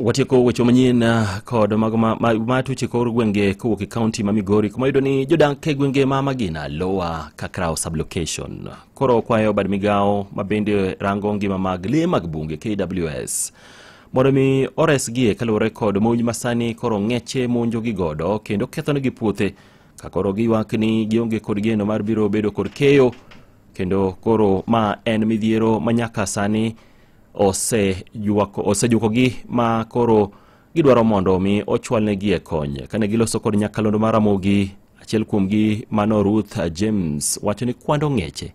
Watieko wecho manyien kod matuche kor gwenge kowuok e kaunti ma Migori kuma yudo ni jodak e gwenge ma Magina Lower Kakrao sublocation koro kwayo bad migao mabende rango ngima mag lee mag bunge KWS mondo mi oresgie kaluwore kod monj masani koro ng'eche monjo gi godo kendo kethonegi puothe ka koro giywak ni gionge kod geno mar biro bedo kod keyo kendo koro ma en midhiero manyaka sani osejukogi ma koro gidwaro mondo mi ochwalnegi e kony kane giloso kod nyakalondo mar Ramogi. Achiel kuomgi mano Ruth James wacho ni kwando ng'eche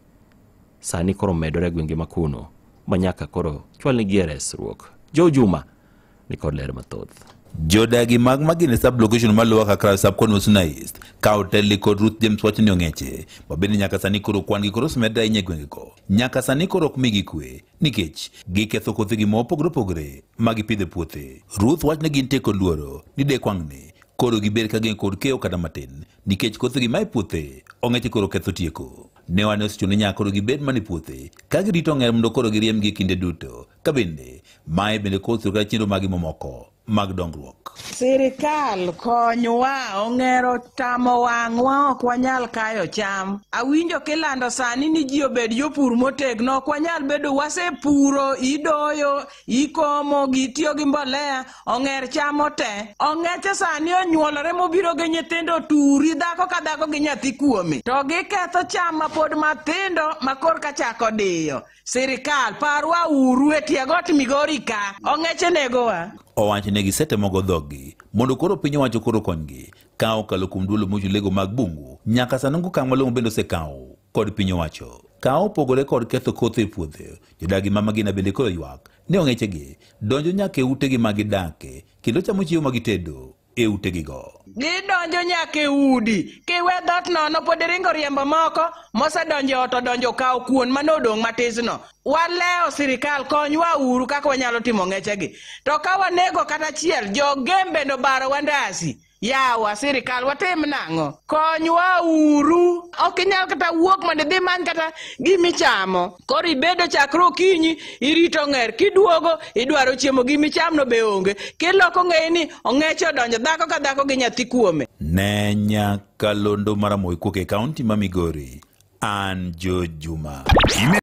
sani koro medore gwenge makuno manyaka koro chwalnegi e resruok. Jo Juma ni kod ler mathoth. Jodagi mag Magina sublocation ma Lower Kakrao subconusna East kauteli kod Ruth James wacho ni ong'eche mabende nyaka sani koro kwan gi koro smedra inye gwenge go nyaka sani koro ok migi kwe nikech giketho kothegi mopogore opogore magipidhe puothe. Ruth wacho ni gin teko luoro ni dekwang'ni koro giber ka gin kod keyo kata matin nikech kothegi ma e puothe ong'eche koro ketho tieko. Ne wane osichone nyaka koro gibed mani puothe ka girito ng'er mondo koro giriemgi kinde duto ka bende mae bende koro sirkal chenro magi mamoko mag dongruok. Sirikal konywa ong'ero tamo wang'wa ok wanyal kayo cham. Awinjo kilando sani ni ji obed jopur motegno ok wanyal bedo wasepuro idoyo ikomo gitiyo gi mbolea ong'er chamo te. Ong'eche sani onyuolore mobiro gi nyithindo turi dhako ka dhako gi nyathi kuome to giketho cham ma pod mathindo ma korka chako diyo. Sirikal parwa uru e tiegot Migori ka ong'eche negowa. Owacho ne gisetemogo dhogi mondo koro piny owacho koro konygi ka okalo kuom duolo mochulego mag bungu nyaka sani okang' malong'o bende osekawo kod piny owacho ka opogore kod ketho kothe e puothe. Jodagi ma Magina bende koro ywak ni ong'echegi donjo nyaka e utegi magidake kendo chamo chiemo magitedo e utegigo. Gidonjo nyaka e udi kiwe dhot nono pod ringo riembo moko mosedonjo ot odonjo kawo kuon manodong' matisno. Waleo sirikal konywa uru kaka wanyalo timo ng'echegi to ka wanego kata chiel jogembe no baro wandasi yawa sirikal watim nang'o konywa uru. Ok inyal kata wuok mondo idhi many kata gimichamo koro ibedo chakre okinyi irito ng'er kiduogo idwaro chiemo gimichamno be onge kiloko ng'eyi ni ong'eche odonjo dhako ka dhako gi nyathi kuome. Ne nyakalondo mar Ramogi kuok e kaunti ma Migori, an Jo Juma.